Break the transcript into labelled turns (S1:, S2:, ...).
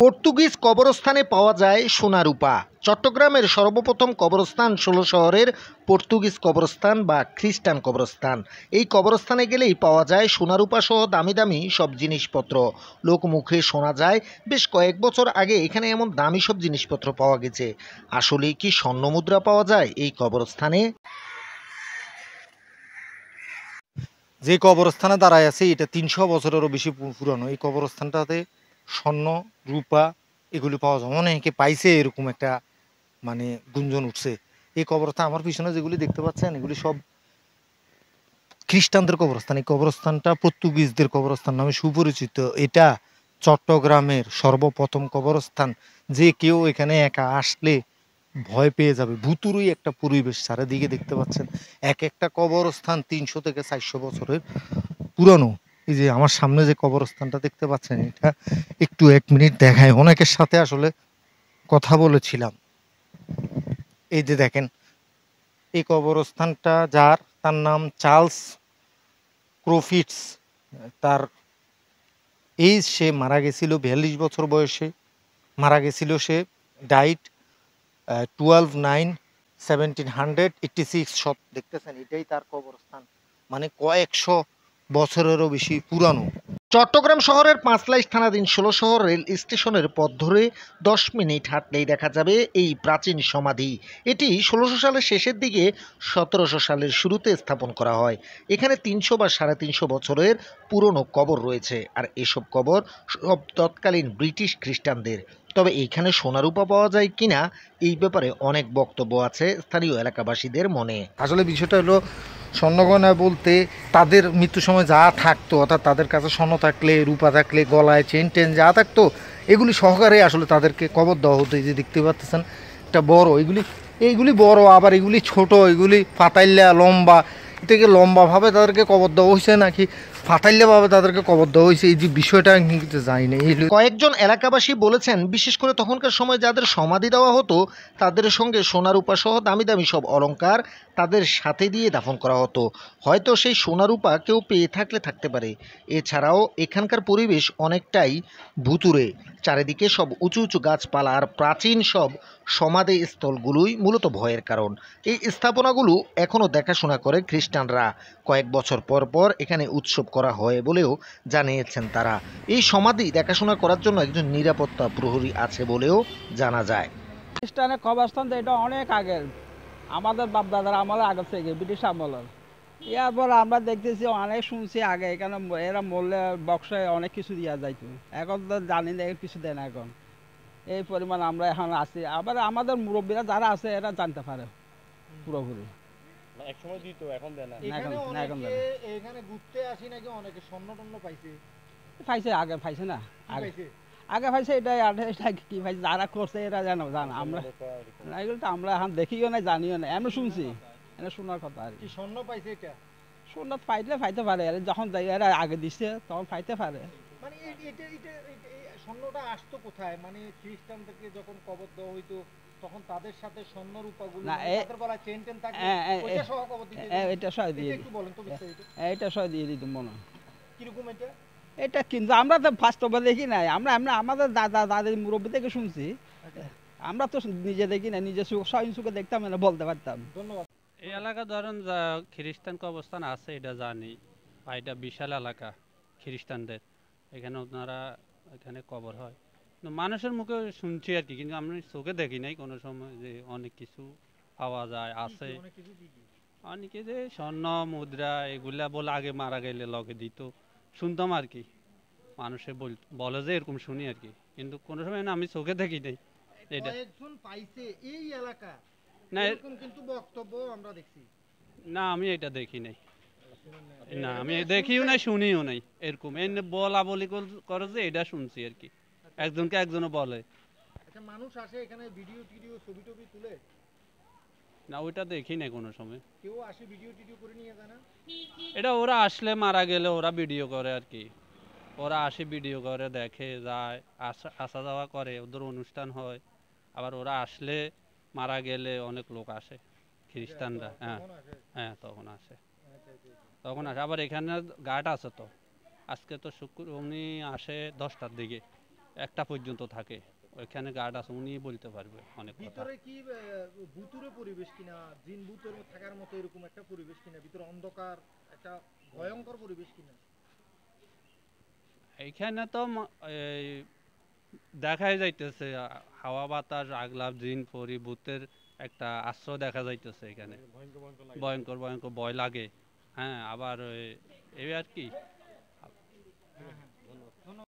S1: Portuguese কবরস্থানে পাওয়া যায় সোনা রূপা। চট্টগ্রামের সর্বপ্রথম কবরস্থান ১৬ শহরের পর্তুগিজ কবরস্থান বা খ্রিস্টান কবরস্থান। এই কবরস্থানে গেলেই পাওয়া যায় সোনা রূপা সহ দামি দামি সব জিনিসপত্র। লোকমুখে শোনা যায় বেশ কয়েক বছর আগে এখানে এমন দামি সব জিনিসপত্র পাওয়া গেছে। আসলে কি স্বর্ণমুদ্রা পাওয়া যায় এই কবরস্থানে?
S2: যে কবরস্থানে দাঁড়ায় আছে এটা ৩০০ বছরেরও বেশি পুরানো। এই কবরস্থানটাতে স্বর্ণ, রূপা এগুলি পাওয়া যায়। অনেকে পাইছে এরকম একটা মানে গুঞ্জন উঠছে। এই কবরস্থান আমার পিছনে যেগুলি দেখতে পাচ্ছেন এগুলি সব খ্রিস্টানদের কবরস্থান। এই কবরস্থানটা পর্তুগিজদের কবরস্থান নামে সুপরিচিত। এটা চট্টগ্রামের সর্বপ্রথম কবরস্থান। যে কেউ এখানে একা আসলে ভয় পেয়ে যাবে। ভুতুড়ই একটা পরিবেশ চারিদিকে দেখতে পাচ্ছেন। এক একটা কবরস্থান ৩০০ থেকে ৪০০ বছরের পুরানো। এই যে আমার সামনে যে কবরস্থানটা দেখতে পাচ্ছেন এটা একটু ১ মিনিট দেখায়। অনেকের সাথে আসলে কথা বলেছিলাম। এই যে দেখেন এই কবরস্থানটা তার নাম চার্লস ক্রোফিটস। তার সে মারা গেছিল ৪২ বছর বয়সে মারা গেছিল সে। ডাইট 12/9/1786। দেখতেছেন এটাই তার কবরস্থান। মানে কয়েকশো বছরেরও বেশি পুরানো।
S1: চট্টগ্রাম শহরের পাঁচলাইশ থানাধীন ১৬ শহর রেল স্টেশনের পথ ধরে ১০ মিনিট হাঁটলেই দেখা যাবে এই প্রাচীন সমাধি। এটি ১৬০০ সালের শেষের দিকে ১৭০০ সালের শুরুতে স্থাপন করা হয়। এখানে ৩০০ বা ৩৫০ বছরের পুরনো কবর রয়েছে, আর এসব কবর সব তৎকালীন ব্রিটিশ খ্রিস্টানদের। তবে এইখানে সোনারূপা পাওয়া যায় কিনা এই ব্যাপারে অনেক বক্তব্য আছে স্থানীয় এলাকাবাসীদের মনে।
S2: আসলে বিষয়টা হলো স্বর্ণগয়না বলতে তাদের মৃত্যুর সময় যা থাকতো, অর্থাৎ তাদের কাছে স্বর্ণ থাকলে, রূপা থাকলে, গলায় চেন টেন যা থাকতো এগুলি সহকারে আসলে তাদেরকে কবর দেওয়া হতো। এই যে দেখতে পাচ্ছেন একটা বড়, এইগুলি বড়, আবার এগুলি ছোট, এগুলি পাতাইল্লা লম্বা। থেকে লম্বাভাবে তাদেরকে কবর দেওয়া হয়েছে নাকি ফাটাইল্লাভাবে তাদেরকে কবর দেওয়া হয়েছে এই যে বিষয়টা কিন্তু জানি না।
S1: কয়েকজন এলাকাবাসী বলেছেন বিশেষ করে তখনকার সময় যাদের সমাধি দেওয়া হতো তাদের সঙ্গে সোনা রূপা সহ দামি দামি সব অলংকার তাদের সাথে দিয়ে দাফন করা হতো। হয়তো সেই সোনা রূপা কেউ পেয়ে থাকলে থাকতে পারে। এছাড়াও এখানকার পরিবেশ অনেকটাই ভুতুড়ে। চারিদিকে সব উঁচু উঁচু গাছপালা আর প্রাচীন সব সমাধি স্থলগুলোই মূলত ভয়ের কারণ। এই স্থাপনাগুলো এখনও দেখাশোনা করে খ্রিস্টানরা। কয়েক বছর পর পর এখানে উৎসব করা হয় বলেও জানিয়েছেন তারা। এই সমাধি দেখাশোনা করার জন্য একজন নিরাপত্তা প্রহরী আছে বলেও জানা যায়।
S3: খ্রিস্টানের কবরস্থান তো এটা অনেক আগের, আমাদের বাপদাদার আমলের আগে থেকে, ব্রিটিশ আমলের। এরপর আমরা দেখতেছি অনেক শুনছি আগে এখানে এরা মরলে বক্সে অনেক কিছু দেওয়া যাইতো। এখন তো জানি না কিছু দেয় না এখন। এই পরিমাণ আমরা এখন আছি। আবার আমাদের মুরব্বীরা যারা আছে এরা জানতে পারে পুরোপুরি।
S4: একসময় দিত, এখন দেয় না।
S2: এখানে ঘুরতে আসি নাকি অনেকে স্বর্ণ টন্ন পাইছে।
S3: পাইছে আগে, পাইছে না আগে পাইছে। এটা কি পাইছে যারা করছে এরা জানো আমরা না, এগুলো তো আমরা এখন দেখিও না, জানিও না, আমরা শুনছি, এটা শোনার কথা আর কি।
S2: স্বর্ণ পাইছে এটা
S3: স্বর্ণ পাইলে পাইতে পারে, যখন এরা আগে দিচ্ছে তখন পাইতে পারে।
S2: মানে স্বর্ণটা আসতো কোথায়? মানে খ্রিস্টান থেকে যখন কবর দেওয়া হইতো তখন তাদের সাথে স্বর্ণ রূপাগুলো তাদের গলায় চেন টেন থাকে, ওইটা সহ কবর দিতে।
S3: এটা সহ দিয়ে
S2: একটু বলেন তো বিস্তারিত।
S3: এটা সহ দিয়ে দিত মনে হয়।
S2: কিরকম এটা?
S3: এটা কিন্তু আমরা তো বাস্তবে দেখি নাই, আমরা আমাদের দাদা দাদির মুরব্বী থেকে শুনছি। আমরা তো নিজে দেখি না, নিজে স্বয়ং চোখে দেখতাম না, বলতে পারতাম।
S2: ধন্যবাদ।
S5: এই এলাকা ধরেন যা খ্রিস্টান কবরস্থান আছে এটা জানি, বা এটা বিশাল এলাকা খ্রিস্টানদের। এখানে ওনারা এখানে কবর হয়, মানুষের মুখে শুনছি আর কি, কিন্তু আমি চোখে দেখি নাই কোনো সময় যে অনেক কিছু পাওয়া যায় আছে। অনেকে যে স্বর্ণ মুদ্রা এগুলা বলে আগে মারা গেলে লগে দিত, শুনতাম আর কি। মানুষে বলে যে এরকম শুনি আর কি, কিন্তু কোনো সময় না আমি চোখে দেখি নাই এটা।
S2: কয়েকজন পাইছে এই এলাকা
S5: না,
S2: এরকম কিন্তু বক্তব্য আমরা দেখছি।
S5: না আমি এটা দেখি নাই, না আমি দেখিও নাই শুনিও নাই। এরকম এনে বলা বলি করে যে এটা শুনছি আর কি, একজনকে একজনে বলে।
S2: আচ্ছা, মানুষ আসে এখানে ভিডিও টিডিও ছবি টবি তুলে?
S5: না ওইটা দেখি নাই কোনো সময়।
S2: কেউ আসে ভিডিও টিডিও করে নিয়ে যায় না?
S5: এটা ওরা আসলে মারা গেলে ওরা ভিডিও করে আর কি, ওরা আসে ভিডিও করে দেখে যায়, আসা যাওয়া করে, ওদের অনুষ্ঠান হয়। আবার ওরা আসলে মারা গেলে অনেক লোক আসে খ্রিস্টানরা। হ্যাঁ হ্যাঁ, তখন আসে। আবার এখানে গার্ড আছে তো, আজকে তো উনি আসে 10টার দিকে, একটা পর্যন্ত থাকে। ওইখানে গার্ড আছে, উনি বলতে পারবে অনেক কথা।
S1: ভিতরে কি ভুতুরে পরিবেশ কিনা, জিন ভূতের থাকার মতো এরকম একটা পরিবেশ কিনা, ভিতরে অন্ধকার একটা ভয়ঙ্কর পরিবেশ কিনা?
S5: এইখানে তো এই দেখাই যাইতেছে হাওয়া বাতাস আগলাপ জিন পরি ভূতের একটা আশ্রয় দেখা যাইতেছে এখানে।
S4: ভয়ঙ্কর ভয়ঙ্কর লাগে।
S5: ভয়ঙ্কর ভয়ঙ্কর ভয় লাগে। হ্যাঁ, আবার এই আর কি